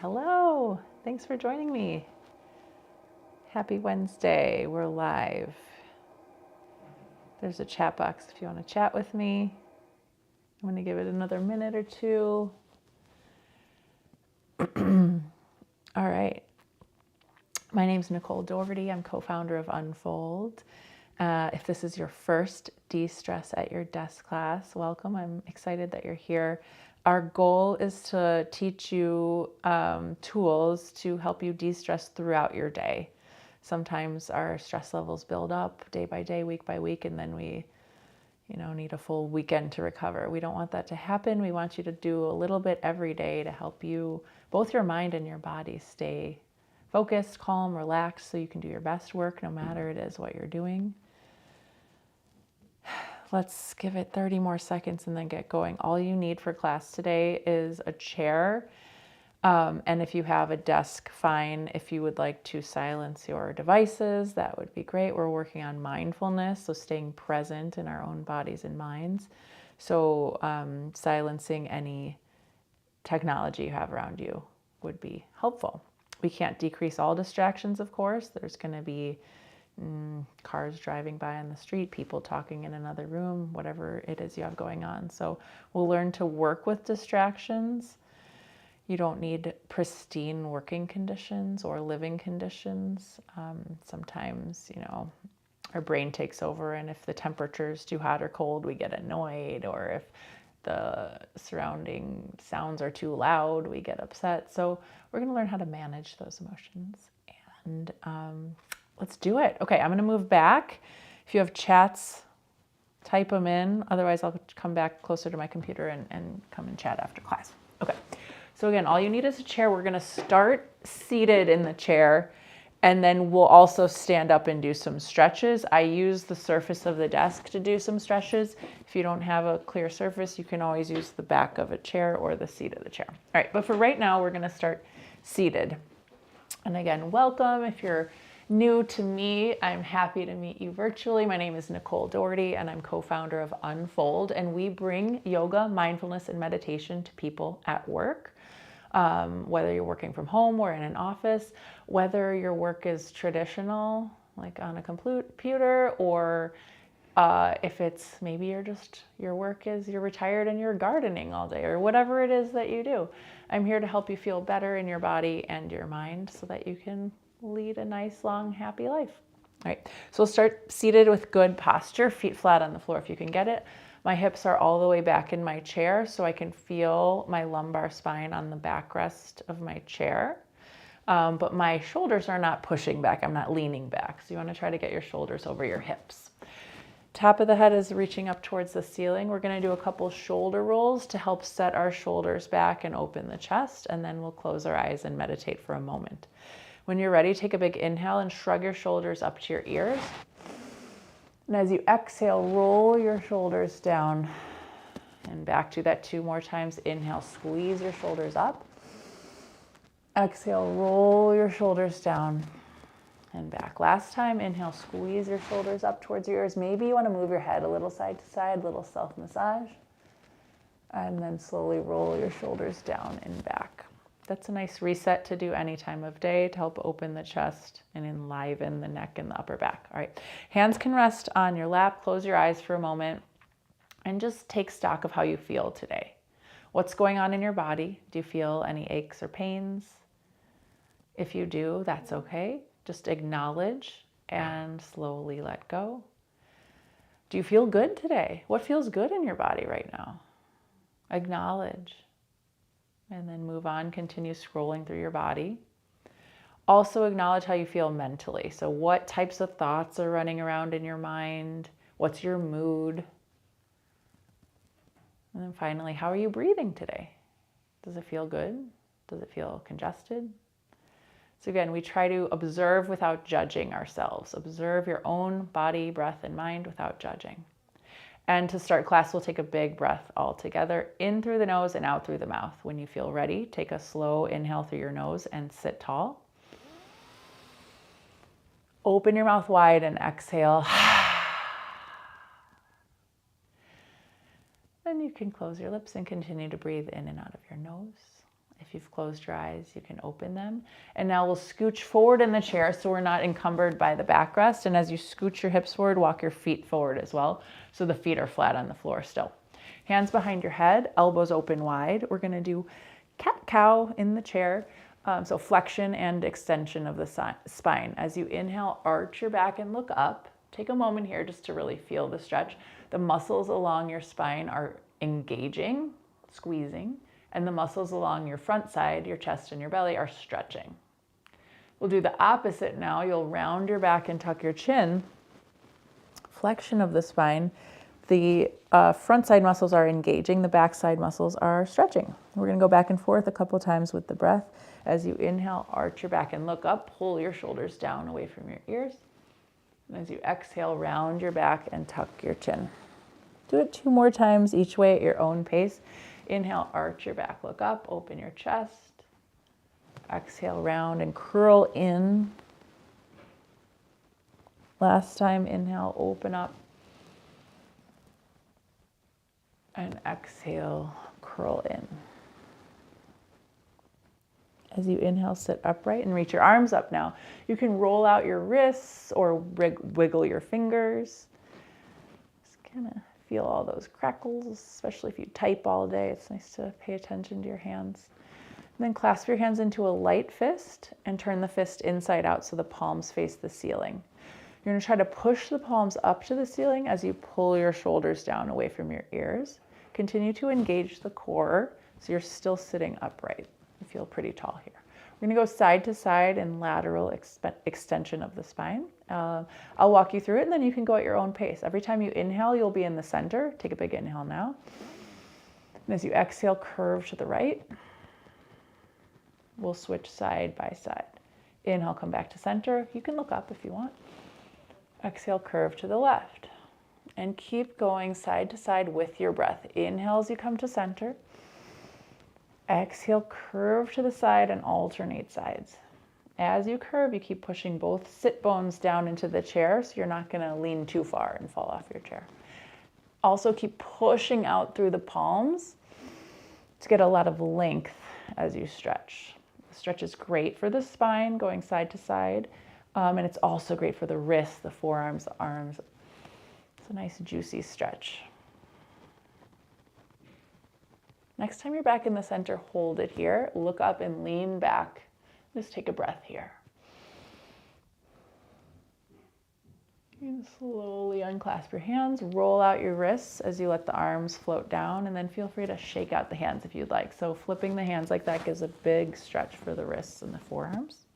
Hello, thanks for joining me. Happy Wednesday, we're live. There's a chat box if you want to chat with me. I'm going to give it another minute or two. All right. My name is Nicole Doherty. I'm co-founder of Unfold. If this is your first De-Stress at Your Desk class, welcome. I'm excited that you're here. Our goal is to teach you tools to help you de-stress throughout your day. Sometimes our stress levels build up day by day, week by week, and then we need a full weekend to recover. We don't want that to happen. We want you to do a little bit every day to help you, both your mind and your body, stay focused, calm, relaxed, so you can do your best work no matter it is what you're doing. Let's give it 30 more seconds and then get going. All you need for class today is a chair. And if you have a desk, fine. If you would like to silence your devices, that would be great. We're working on mindfulness, so staying present in our own bodies and minds. So silencing any technology you have around you would be helpful. We can't decrease all distractions, of course. There's going to be cars driving by on the street, people talking in another room, whatever it is you have going on. So we'll learn to work with distractions. You don't need pristine working conditions or living conditions. Sometimes, our brain takes over, and if the temperature is too hot or cold, we get annoyed, or if the surrounding sounds are too loud, we get upset. So we're going to learn how to manage those emotions. And let's do it. Okay, I'm going to move back. If you have chats, type them in. Otherwise, I'll come back closer to my computer and come and chat after class. Okay. So again, all you need is a chair. We're going to start seated in the chair, and then we'll also stand up and do some stretches. I use the surface of the desk to do some stretches. If you don't have a clear surface, you can always use the back of a chair or the seat of the chair. All right, but for right now, we're going to start seated. And again, welcome. If you're new to me, I'm happy to meet you virtually. My name is Nicole Doherty, and I'm co-founder of Unfold, and we bring yoga, mindfulness, and meditation to people at work. Whether you're working from home or in an office, whether your work is traditional, like on a computer, or if it's maybe your work is you're retired and you're gardening all day, or whatever it is that you do. I'm here to help you feel better in your body and your mind so that you can lead a nice, long, happy life. All right, so we'll start seated with good posture, feet flat on the floor if you can get it. My hips are all the way back in my chair, so I can feel my lumbar spine on the backrest of my chair. But my shoulders are not pushing back. I'm not leaning back. So you want to try to get your shoulders over your hips. Top of the head is reaching up towards the ceiling. We're going to do a couple shoulder rolls to help set our shoulders back and open the chest, and then we'll close our eyes and meditate for a moment. When you're ready, take a big inhale and shrug your shoulders up to your ears. And as you exhale, roll your shoulders down and back. Do that 2 more times. Inhale, squeeze your shoulders up. Exhale, roll your shoulders down and back. Last time, inhale, squeeze your shoulders up towards your ears. Maybe you want to move your head a little side to side, little self-massage. And then slowly roll your shoulders down and back. That's a nice reset to do any time of day to help open the chest and enliven the neck and the upper back. All right, hands can rest on your lap. Close your eyes for a moment and just take stock of how you feel today. What's going on in your body? Do you feel any aches or pains? If you do, that's okay. Just acknowledge and slowly let go. Do you feel good today? What feels good in your body right now? Acknowledge. And then move on, continue scrolling through your body. Also acknowledge how you feel mentally. So what types of thoughts are running around in your mind? What's your mood? And then finally, how are you breathing today? Does it feel good? Does it feel congested? So again, we try to observe without judging ourselves. Observe your own body, breath, and mind without judging. And to start class, we'll take a big breath all together, in through the nose and out through the mouth. When you feel ready, take a slow inhale through your nose and sit tall. Open your mouth wide and exhale. Then you can close your lips and continue to breathe in and out of your nose. If If you've closed your eyes, you can open them. And now we'll scooch forward in the chair so we're not encumbered by the backrest. And as you scooch your hips forward, walk your feet forward as well, so the feet are flat on the floor still. Hands behind your head, elbows open wide. We're going to do cat-cow in the chair. So flexion and extension of the spine. As you inhale, arch your back and look up. Take a moment here just to really feel the stretch. The muscles along your spine are engaging, squeezing, and the muscles along your front side, your chest and your belly, are stretching. We'll do the opposite now. You'll round your back and tuck your chin. Flexion of the spine. The front side muscles are engaging, the back side muscles are stretching. We're going to go back and forth a couple times with the breath. As you inhale, arch your back and look up, pull your shoulders down away from your ears. And as you exhale, round your back and tuck your chin. Do it 2 more times each way at your own pace. Inhale, arch your back, look up, open your chest. Exhale, round and curl in. Last time, inhale, open up. And exhale, curl in. As you inhale, sit upright and reach your arms up now. You can roll out your wrists or wiggle your fingers. Just kind of feel all those crackles, especially if you type all day. It's nice to pay attention to your hands. And then clasp your hands into a light fist and turn the fist inside out so the palms face the ceiling. You're going to try to push the palms up to the ceiling as you pull your shoulders down away from your ears. Continue to engage the core so you're still sitting upright. You feel pretty tall here. We're going to go side to side and lateral extension of the spine. I'll walk you through it and then you can go at your own pace. Every time you inhale, you'll be in the center. Take a big inhale now. And as you exhale, curve to the right. We'll switch side by side. Inhale, come back to center. You can look up if you want. Exhale, curve to the left. And keep going side to side with your breath. Inhale as you come to center. Exhale, curve to the side and alternate sides. As you curve, you keep pushing both sit bones down into the chair so you're not going to lean too far and fall off your chair. Also keep pushing out through the palms to get a lot of length as you stretch. The stretch is great for the spine, going side to side, and it's also great for the wrists, the forearms, the arms. It's a nice juicy stretch. Next time you're back in the center, hold it here. Look up and lean back. Just take a breath here. And slowly unclasp your hands, roll out your wrists as you let the arms float down, and then feel free to shake out the hands if you'd like. So flipping the hands like that gives a big stretch for the wrists and the forearms.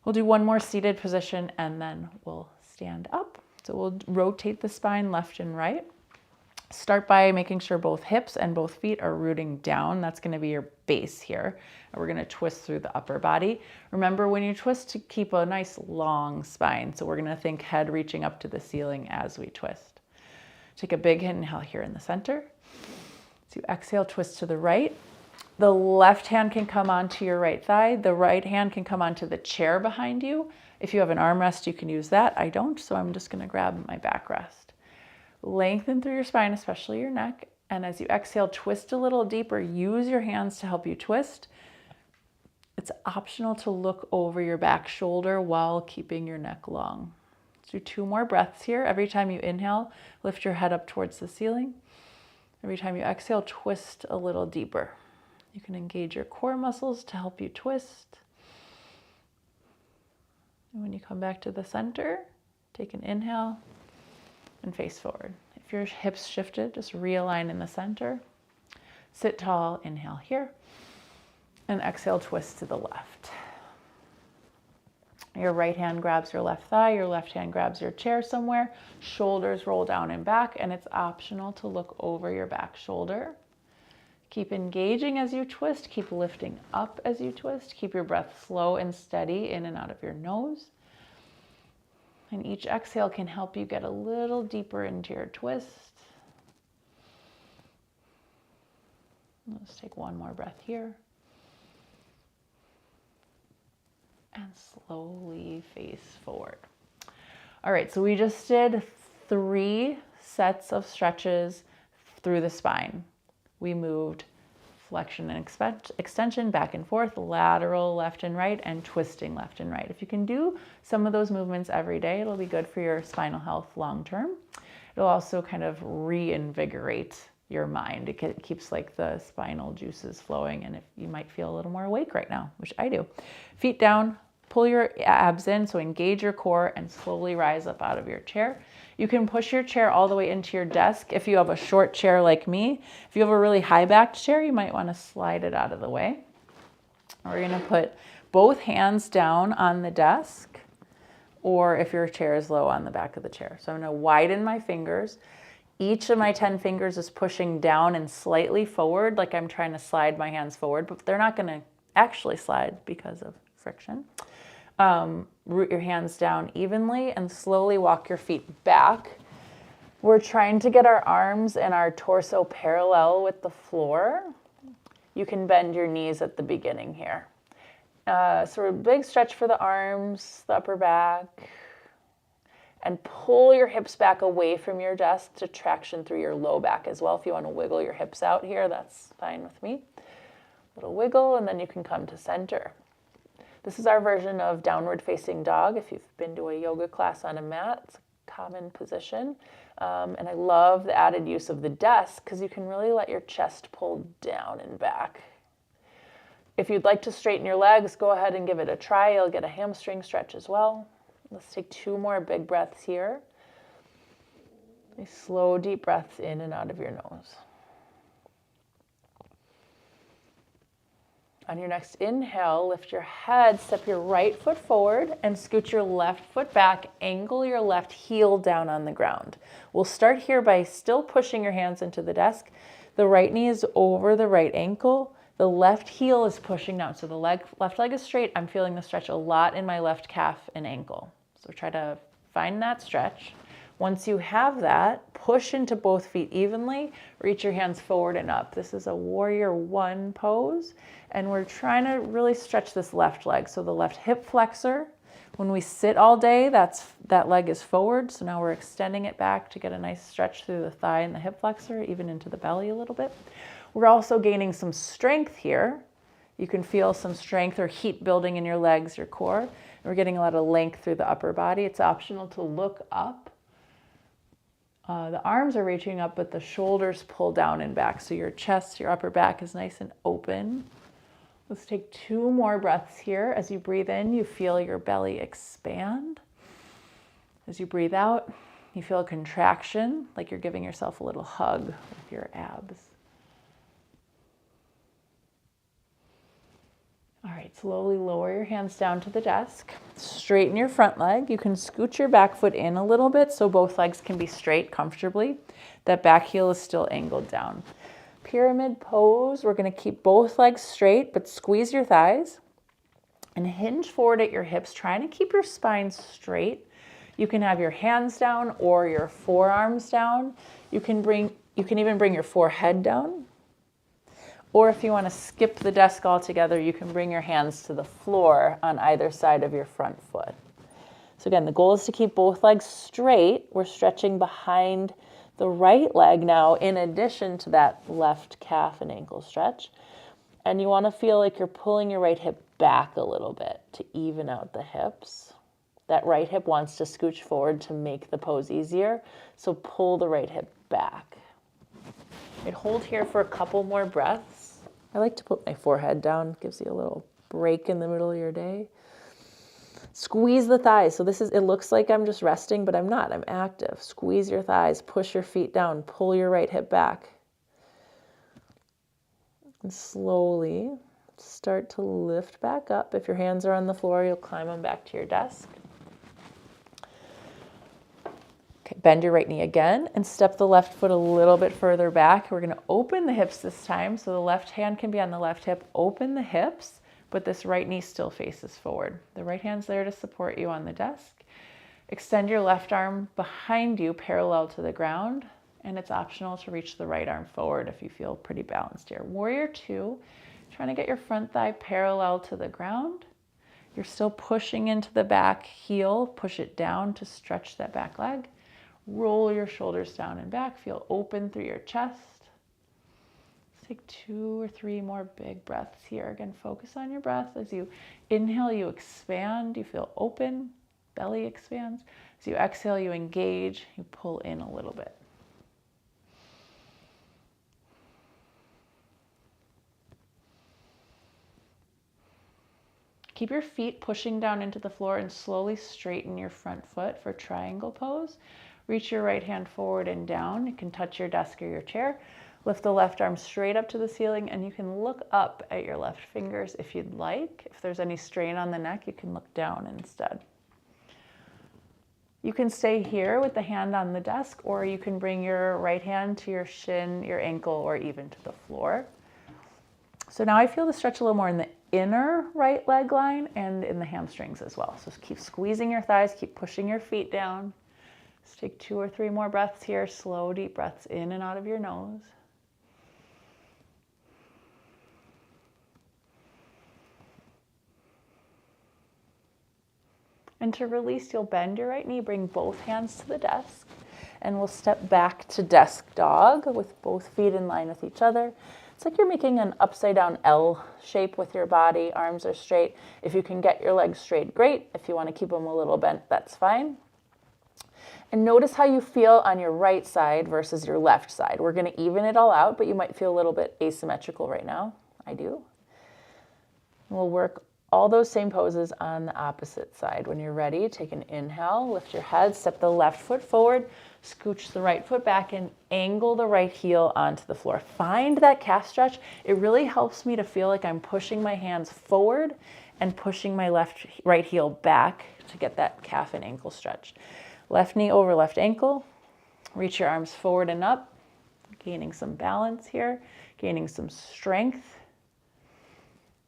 We'll do one more seated position and then we'll stand up. So we'll rotate the spine left and right. Start by making sure both hips and both feet are rooting down. That's going to be your base here. And we're going to twist through the upper body. Remember when you twist to keep a nice long spine. So we're going to think head reaching up to the ceiling as we twist. Take a big inhale here in the center. So you exhale, twist to the right. The left hand can come onto your right thigh. The right hand can come onto the chair behind you. If you have an armrest, you can use that. I don't, so I'm just going to grab my backrest. Lengthen through your spine, especially your neck. And as you exhale, twist a little deeper. Use your hands to help you twist. It's optional to look over your back shoulder while keeping your neck long. Let's do 2 more breaths here. Every time you inhale, lift your head up towards the ceiling. Every time you exhale, twist a little deeper. You can engage your core muscles to help you twist. And when you come back to the center, take an inhale and face forward. If your hips shifted, just realign in the center. Sit tall, inhale here, and exhale, twist to the left. Your right hand grabs your left thigh, your left hand grabs your chair somewhere, shoulders roll down and back, and it's optional to look over your back shoulder. Keep engaging as you twist, keep lifting up as you twist, keep your breath slow and steady in and out of your nose. And each exhale can help you get a little deeper into your twist. Let's take 1 more breath here. And slowly face forward. All right, so we just did 3 sets of stretches through the spine. We moved flexion and extension, back and forth, lateral left and right, and twisting left and right. If you can do some of those movements every day, it'll be good for your spinal health long term. It'll also kind of reinvigorate your mind. It keeps like the spinal juices flowing, and if you might feel a little more awake right now, which I do. Feet down, pull your abs in, so engage your core and slowly rise up out of your chair. You can push your chair all the way into your desk. If you have a short chair like me, if you have a really high-backed chair, you might want to slide it out of the way. We're going to put both hands down on the desk, or if your chair is low, on the back of the chair. So I'm going to widen my fingers. Each of my 10 fingers is pushing down and slightly forward, like I'm trying to slide my hands forward, but they're not going to actually slide because of friction. Root your hands down evenly and slowly walk your feet back. We're trying to get our arms and our torso parallel with the floor. You can bend your knees at the beginning here. So a big stretch for the arms, the upper back, and pull your hips back away from your desk to traction through your low back as well. If you want to wiggle your hips out here, that's fine with me. A little wiggle, and then you can come to center. This is our version of downward facing dog. If you've been to a yoga class on a mat, it's a common position. And I love the added use of the desk because you can really let your chest pull down and back. If you'd like to straighten your legs, go ahead and give it a try. You'll get a hamstring stretch as well. Let's take 2 more big breaths here. Slow, deep breaths in and out of your nose. On your next inhale, lift your head, step your right foot forward, and scoot your left foot back. Angle your left heel down on the ground. We'll start here by still pushing your hands into the desk. The right knee is over the right ankle. The left heel is pushing down. So the left leg is straight. I'm feeling the stretch a lot in my left calf and ankle. So try to find that stretch. Once you have that, push into both feet evenly, reach your hands forward and up. This is a warrior 1 pose, and we're trying to really stretch this left leg. So the left hip flexor, when we sit all day, that leg is forward. So now we're extending it back to get a nice stretch through the thigh and the hip flexor, even into the belly a little bit. We're also gaining some strength here. You can feel some strength or heat building in your legs, your core. We're getting a lot of length through the upper body. It's optional to look up. The arms are reaching up, but the shoulders pull down and back. So your chest, your upper back is nice and open. Let's take 2 more breaths here. As you breathe in, you feel your belly expand. As you breathe out, you feel a contraction, like you're giving yourself a little hug with your abs. All right, slowly lower your hands down to the desk. Straighten your front leg. You can scoot your back foot in a little bit so both legs can be straight comfortably. That back heel is still angled down. Pyramid pose. We're going to keep both legs straight, but squeeze your thighs and hinge forward at your hips, trying to keep your spine straight. You can have your hands down or your forearms down. You can even bring your forehead down. Or if you want to skip the desk altogether, you can bring your hands to the floor on either side of your front foot. So again, the goal is to keep both legs straight. We're stretching behind the right leg now, in addition to that left calf and ankle stretch. And you want to feel like you're pulling your right hip back a little bit to even out the hips. That right hip wants to scooch forward to make the pose easier. So pull the right hip back. I'd hold here for a couple more breaths. I like to put my forehead down, gives you a little break in the middle of your day. Squeeze the thighs. So it looks like I'm just resting, but I'm not. I'm active. Squeeze your thighs, push your feet down, pull your right hip back. And slowly start to lift back up. If your hands are on the floor, you'll climb them back to your desk. Okay, bend your right knee again and step the left foot a little bit further back. We're going to open the hips this time. So the left hand can be on the left hip. Open the hips, but this right knee still faces forward. The right hand's there to support you on the desk. Extend your left arm behind you, parallel to the ground. And it's optional to reach the right arm forward if you feel pretty balanced here. Warrior 2, trying to get your front thigh parallel to the ground. You're still pushing into the back heel. Push it down to stretch that back leg. Roll your shoulders down and back. Feel open through your chest. Take 2 or 3 more big breaths here. Again, focus on your breath. As you inhale, you expand, you feel open, belly expands. As you exhale, you engage, you pull in a little bit. Keep your feet pushing down into the floor and slowly straighten your front foot for triangle pose. Reach your right hand forward and down. You can touch your desk or your chair. Lift the left arm straight up to the ceiling, and you can look up at your left fingers if you'd like. If there's any strain on the neck, you can look down instead. You can stay here with the hand on the desk, or you can bring your right hand to your shin, your ankle, or even to the floor. So now I feel the stretch a little more in the inner right leg line and in the hamstrings as well. So keep squeezing your thighs, keep pushing your feet down. Just take 2 or 3 more breaths here. Slow, deep breaths in and out of your nose. And to release, you'll bend your right knee, bring both hands to the desk, and we'll step back to desk dog with both feet in line with each other. It's like you're making an upside down L shape with your body. Arms are straight. If you can get your legs straight, great. If you want to keep them a little bent, that's fine. And notice how you feel on your right side versus your left side. We're going to even it all out, but you might feel a little bit asymmetrical right now. I do. We'll work all those same poses on the opposite side. When you're ready, take an inhale, lift your head, step the left foot forward, scooch the right foot back, and angle the right heel onto the floor. Find that calf stretch. It really helps me to feel like I'm pushing my hands forward and pushing my right heel back to get that calf and ankle stretch. Left knee over left ankle. Reach your arms forward and up, gaining some balance here, gaining some strength.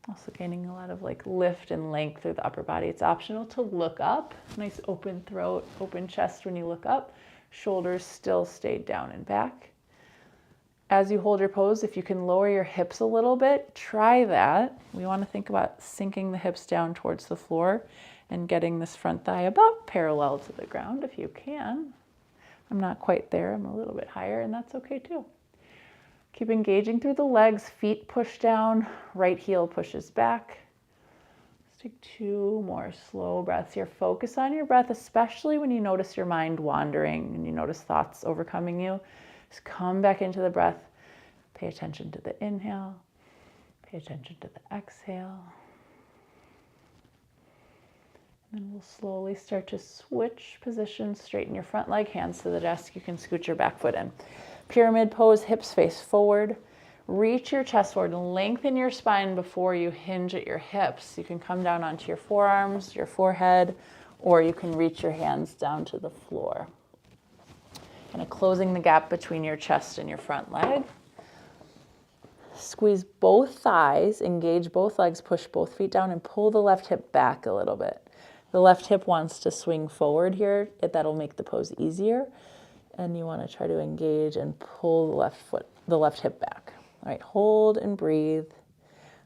Also gaining a lot of lift and length through the upper body. It's optional to look up. Nice open throat, open chest when you look up. Shoulders still stay down and back. As you hold your pose, if you can lower your hips a little bit, try that. We want to think about sinking the hips down towards the floor and getting this front thigh about parallel to the ground if you can. I'm not quite there. I'm a little bit higher, and that's okay too. Keep engaging through the legs, feet push down, right heel pushes back. Let's take 2 more slow breaths here. Focus on your breath, especially when you notice your mind wandering and you notice thoughts overcoming you. Just come back into the breath. Pay attention to the inhale. Pay attention to the exhale. And then we'll slowly start to switch positions. Straighten your front leg, hands to the desk. You can scoot your back foot in. Pyramid pose, hips face forward. Reach your chest forward and lengthen your spine before you hinge at your hips. You can come down onto your forearms, your forehead, or you can reach your hands down to the floor. Kind of closing the gap between your chest and your front leg. Squeeze both thighs, engage both legs, push both feet down, and pull the left hip back a little bit. The left hip wants to swing forward here. That'll make the pose easier. And you want to try to engage and pull the left hip back. All right, hold and breathe.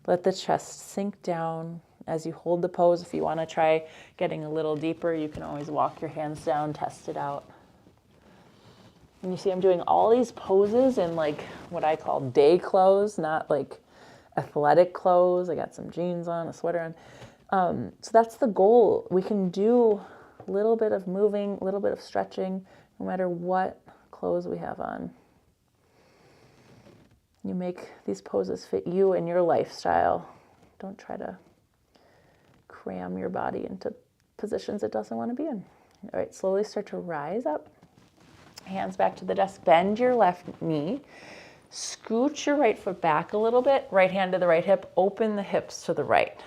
Let the chest sink down as you hold the pose. If you want to try getting a little deeper, you can always walk your hands down, test it out. And you see I'm doing all these poses in what I call day clothes, not athletic clothes. I got some jeans on, a sweater on. So that's the goal. We can do a little bit of moving, a little bit of stretching, no matter what clothes we have on. You make these poses fit you and your lifestyle. Don't try to cram your body into positions it doesn't want to be in. All right, slowly start to rise up. Hands back to the desk. Bend your left knee. Scooch your right foot back a little bit. Right hand to the right hip. Open the hips to the right.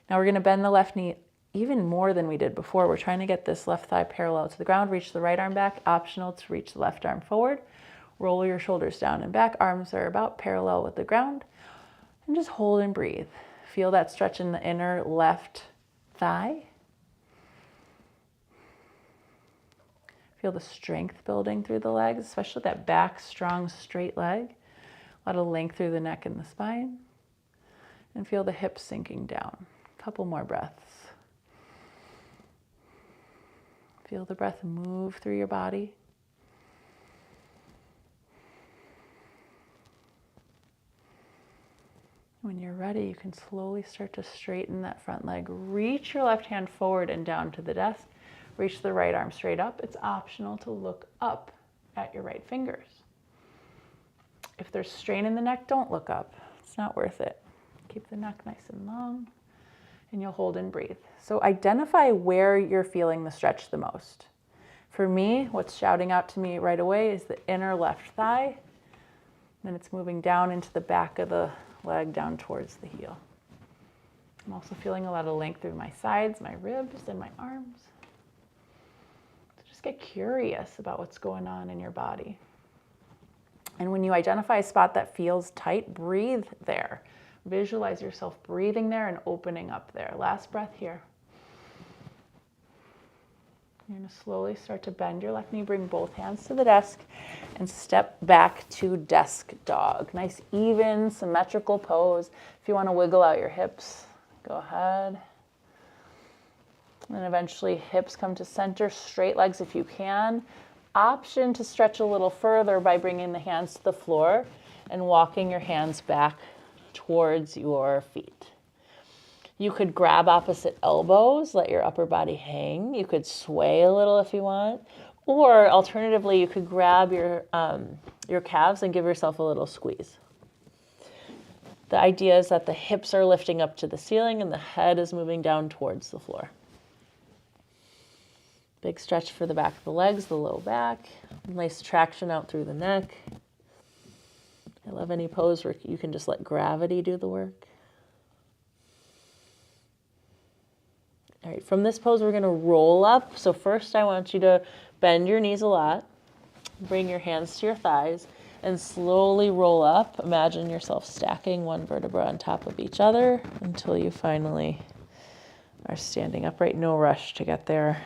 Now we're going to bend the left knee even more than we did before. We're trying to get this left thigh parallel to the ground. Reach the right arm back. Optional to reach the left arm forward. Roll your shoulders down and back. Arms are about parallel with the ground. And just hold and breathe. Feel that stretch in the inner left thigh. Feel the strength building through the legs, especially that back, strong, straight leg. A lot of length through the neck and the spine. And feel the hips sinking down. A couple more breaths. Feel the breath move through your body. When you're ready, you can slowly start to straighten that front leg. Reach your left hand forward and down to the desk. Reach the right arm straight up. It's optional to look up at your right fingers. If there's strain in the neck, don't look up. It's not worth it. Keep the neck nice and long, and you'll hold and breathe. So identify where you're feeling the stretch the most. For me, what's shouting out to me right away is the inner left thigh. Then it's moving down into the back of the leg, down towards the heel. I'm also feeling a lot of length through my sides, my ribs, and my arms. So just get curious about what's going on in your body. And when you identify a spot that feels tight, breathe there. Visualize yourself breathing there and opening up there. Last breath here. You're going to slowly start to bend your left knee, bring both hands to the desk, and step back to desk dog. Nice, even, symmetrical pose. If you want to wiggle out your hips, go ahead. And then eventually hips come to center, straight legs if you can. Option to stretch a little further by bringing the hands to the floor and walking your hands back towards your feet. You could grab opposite elbows, let your upper body hang. You could sway a little if you want. Or alternatively, you could grab your calves and give yourself a little squeeze. The idea is that the hips are lifting up to the ceiling and the head is moving down towards the floor. Big stretch for the back of the legs, the low back. Nice traction out through the neck. I love any pose where you can just let gravity do the work. All right, from this pose, we're going to roll up. So first, I want you to bend your knees a lot. Bring your hands to your thighs and slowly roll up. Imagine yourself stacking one vertebra on top of each other until you finally are standing upright. No rush to get there.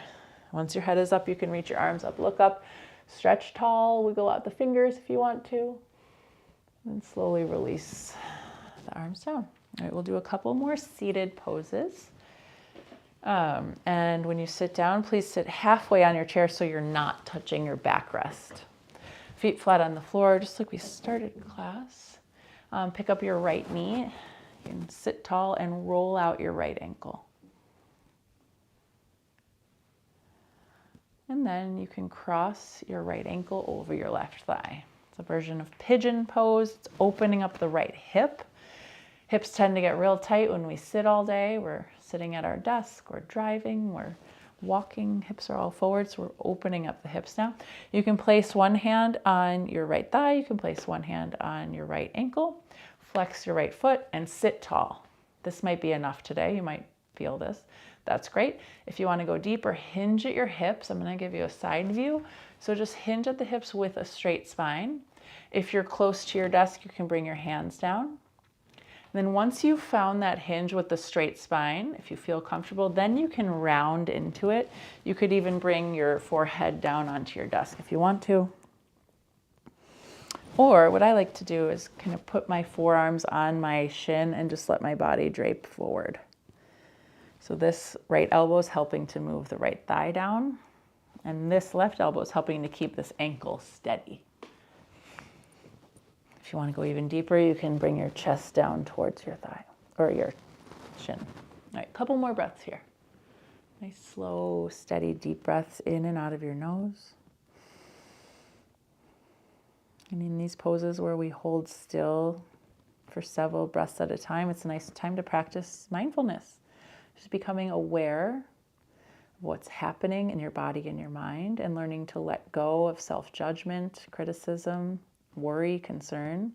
Once your head is up, you can reach your arms up, look up, stretch tall, wiggle out the fingers if you want to, and slowly release the arms down. All right, we'll do a couple more seated poses. And when you sit down, please sit halfway on your chair so you're not touching your backrest. Feet flat on the floor, just like we started class. Pick up your right knee. You can sit tall and roll out your right ankle. And then you can cross your right ankle over your left thigh. It's a version of pigeon pose. It's opening up the right hip. Hips tend to get real tight when we sit all day. We're sitting at our desk, we're driving, we're walking, hips are all forward, so we're opening up the hips now. You can place one hand on your right thigh, you can place one hand on your right ankle, flex your right foot, and sit tall. This might be enough today, you might feel this. That's great. If you want to go deeper, hinge at your hips. I'm going to give you a side view. So just hinge at the hips with a straight spine. If you're close to your desk, you can bring your hands down. Then once you've found that hinge with the straight spine, if you feel comfortable, then you can round into it. You could even bring your forehead down onto your desk if you want to. Or what I like to do is kind of put my forearms on my shin and just let my body drape forward. So this right elbow is helping to move the right thigh down, and this left elbow is helping to keep this ankle steady. If you want to go even deeper, you can bring your chest down towards your thigh or your shin. All right, a couple more breaths here. Nice, slow, steady, deep breaths in and out of your nose. And in these poses where we hold still for several breaths at a time, it's a nice time to practice mindfulness. Just becoming aware of what's happening in your body and your mind and learning to let go of self-judgment, criticism, worry, concern.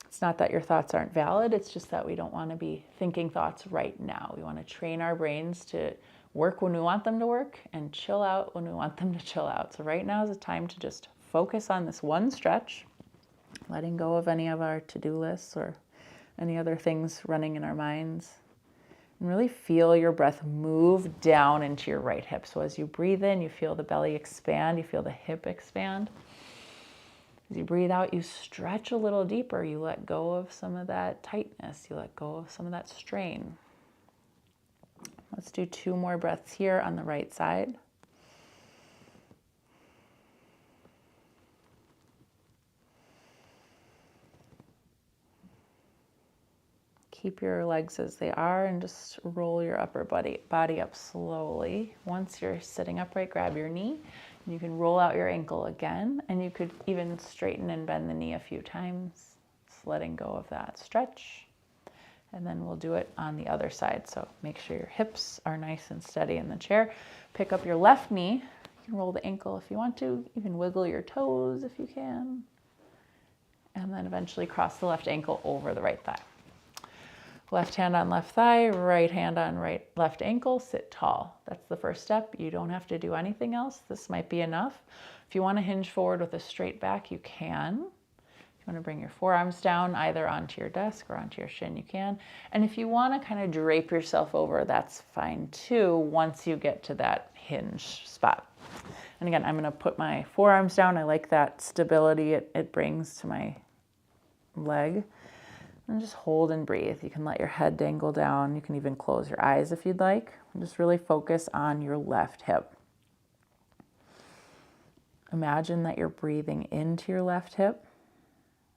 It's not that your thoughts aren't valid, it's just that we don't want to be thinking thoughts right now. We want to train our brains to work when we want them to work and chill out when we want them to chill out. So right now is a time to just focus on this one stretch, letting go of any of our to-do lists or any other things running in our minds. And really feel your breath move down into your right hip. So as you breathe in, you feel the belly expand, you feel the hip expand. As you breathe out, you stretch a little deeper. You let go of some of that tightness. You let go of some of that strain. Let's do 2 more breaths here on the right side. keep your legs as they are and just roll your upper body up slowly. Once you're sitting upright, grab your knee. You can roll out your ankle again, and you could even straighten and bend the knee a few times, just letting go of that stretch. And then we'll do it on the other side. So make sure your hips are nice and steady in the chair. Pick up your left knee. You can roll the ankle if you want to. Even wiggle your toes if you can. And then eventually cross the left ankle over the right thigh. Left hand on left thigh, right hand on left ankle, sit tall. That's the first step. You don't have to do anything else. This might be enough. If you want to hinge forward with a straight back, you can. If you want to bring your forearms down either onto your desk or onto your shin, you can. And if you want to kind of drape yourself over, that's fine too, once you get to that hinge spot. And again, I'm going to put my forearms down. I like that stability it brings to my leg. And just hold and breathe. You can let your head dangle down. You can even close your eyes if you'd like. And just really focus on your left hip. Imagine that you're breathing into your left hip.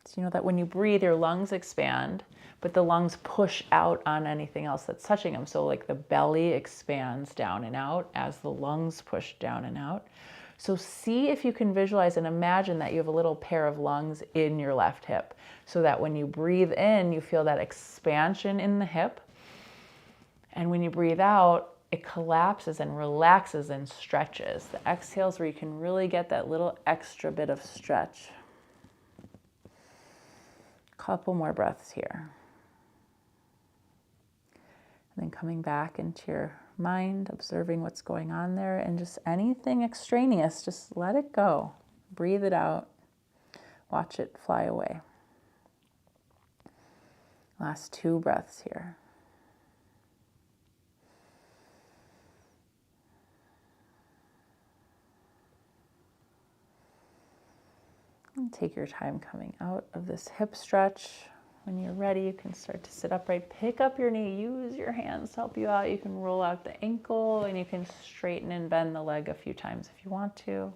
So you know that when you breathe, your lungs expand, but the lungs push out on anything else that's touching them. So like the belly expands down and out as the lungs push down and out. So see if you can visualize and imagine that you have a little pair of lungs in your left hip, so that when you breathe in, you feel that expansion in the hip. And when you breathe out, it collapses and relaxes and stretches. The exhales where you can really get that little extra bit of stretch. Couple more breaths here. And then coming back into your mind, observing what's going on there, and just anything extraneous, just let it go. Breathe it out. Watch it fly away. Last 2 breaths here. And take your time coming out of this hip stretch. When you're ready, you can start to sit upright. Pick up your knee. Use your hands to help you out. You can roll out the ankle, and you can straighten and bend the leg a few times if you want to.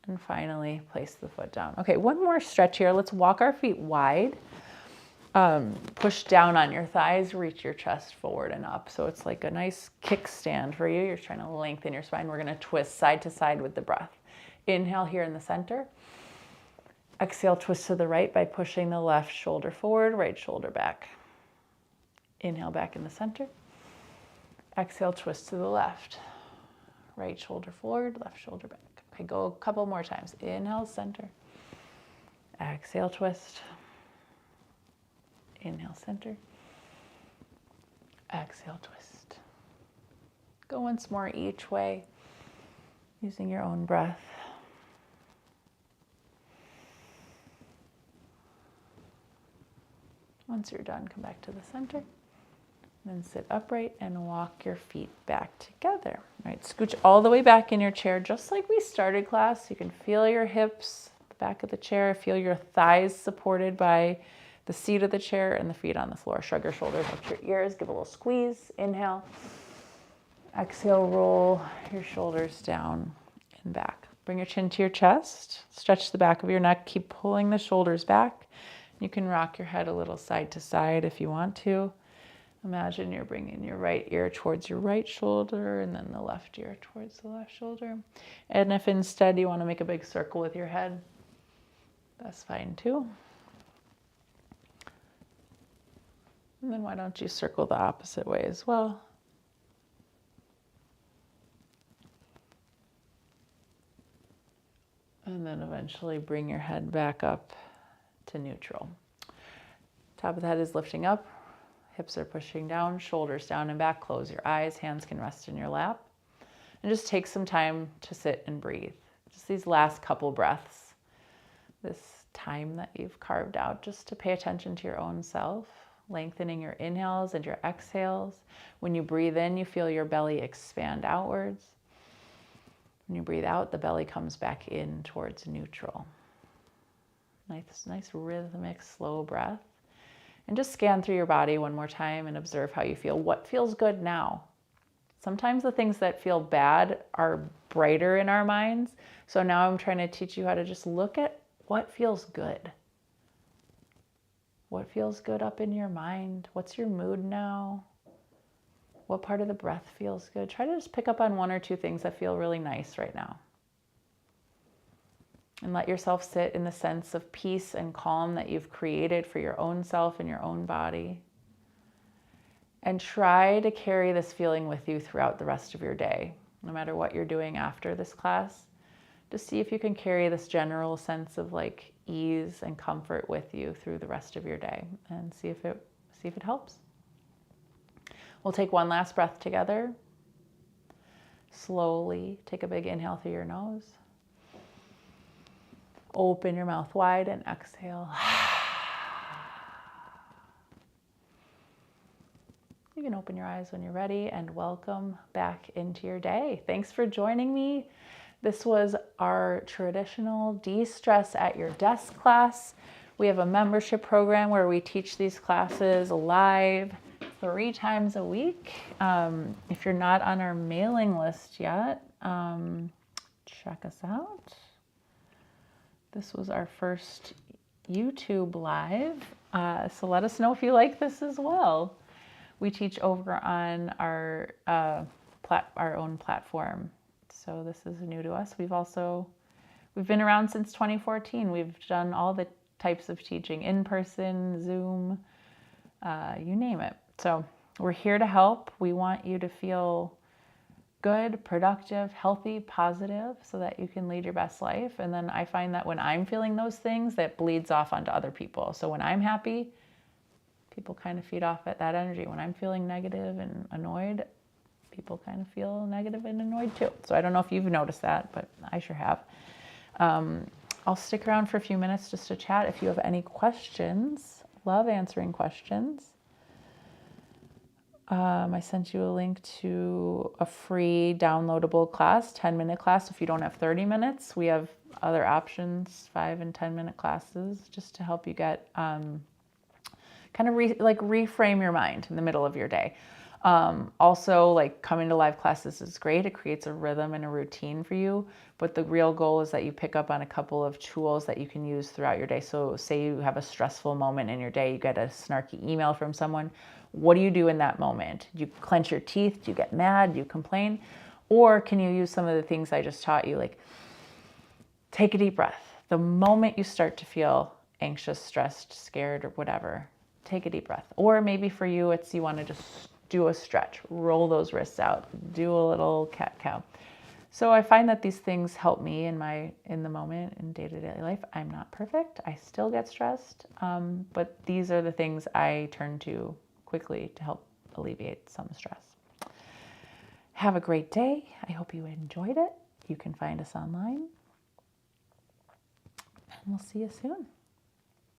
And finally, place the foot down. Okay, one more stretch here. Let's walk our feet wide. Push down on your thighs. Reach your chest forward and up. So it's like a nice kickstand for you. You're trying to lengthen your spine. We're going to twist side to side with the breath. Inhale here in the center. Exhale, twist to the right by pushing the left shoulder forward, right shoulder back. Inhale back in the center. Exhale, twist to the left. Right shoulder forward, left shoulder back. Okay, go a couple more times. Inhale, center. Exhale, twist. Inhale, center. Exhale, twist. Go once more each way, using your own breath. Once you're done, come back to the center. Then sit upright and walk your feet back together. All right, scooch all the way back in your chair, just like we started class. You can feel your hips, the back of the chair. Feel your thighs supported by the seat of the chair and the feet on the floor. Shrug your shoulders up to your ears. Give a little squeeze. Inhale. Exhale, roll your shoulders down and back. Bring your chin to your chest. Stretch the back of your neck. Keep pulling the shoulders back. You can rock your head a little side to side if you want to. Imagine you're bringing your right ear towards your right shoulder and then the left ear towards the left shoulder. And if instead you want to make a big circle with your head, that's fine too. And then why don't you circle the opposite way as well? And then eventually bring your head back up to neutral. Top of the head is lifting up. Hips are pushing down, shoulders down and back. Close your eyes. Hands can rest in your lap. And just take some time to sit and breathe. Just these last couple breaths. This time that you've carved out just to pay attention to your own self. Lengthening your inhales and your exhales. When you breathe in, you feel your belly expand outwards. When you breathe out, the belly comes back in towards neutral. Nice rhythmic, slow breath. And just scan through your body one more time and observe how you feel. What feels good now? Sometimes the things that feel bad are brighter in our minds. So now I'm trying to teach you how to just look at what feels good. What feels good up in your mind? What's your mood now? What part of the breath feels good? Try to just pick up on one or two things that feel really nice right now. And let yourself sit in the sense of peace and calm that you've created for your own self and your own body. And try to carry this feeling with you throughout the rest of your day, no matter what you're doing after this class. Just see if you can carry this general sense of like ease and comfort with you through the rest of your day, and see if it helps. We'll take one last breath together. Slowly take a big inhale through your nose. Open your mouth wide and exhale. You can open your eyes when you're ready, and welcome back into your day. Thanks for joining me. This was our traditional De-Stress at Your Desk class. We have a membership program where we teach these classes live 3 times a week. If you're not on our mailing list yet, check us out. This was our first YouTube live, so let us know if you like this as well. We teach over on our own platform, so this is new to us. We've been around since 2014. We've done all the types of teaching, in person, Zoom, you name it. So we're here to help. We want you to feel good, productive, healthy, positive, so that you can lead your best life. And then I find that when I'm feeling those things, that bleeds off onto other people. So when I'm happy, people kind of feed off at that energy. When I'm feeling negative and annoyed, people kind of feel negative and annoyed too. So I don't know if you've noticed that, but I sure have. I'll stick around for a few minutes just to chat. If you have any questions, love answering questions. I sent you a link to a free downloadable class, 10-minute class. If you don't have 30 minutes, we have other options, 5 and 10-minute classes, just to help you get reframe your mind in the middle of your day. Also, like, coming to live classes is great. It creates a rhythm and a routine for you, but the real goal is that you pick up on a couple of tools that you can use throughout your day. So say you have a stressful moment in your day, you get a snarky email from someone. What do you do in that moment? Do you clench your teeth? Do you get mad? Do you complain? Or can you use some of the things I just taught you, like take a deep breath. The moment you start to feel anxious, stressed, scared, or whatever, take a deep breath. Or maybe for you, it's you want to just do a stretch, roll those wrists out, do a little cat-cow. So I find that these things help me in the moment, in day-to-day life. I'm not perfect. I still get stressed, but these are the things I turn to quickly to help alleviate some stress. Have a great day. I hope you enjoyed it. You can find us online, and we'll see you soon.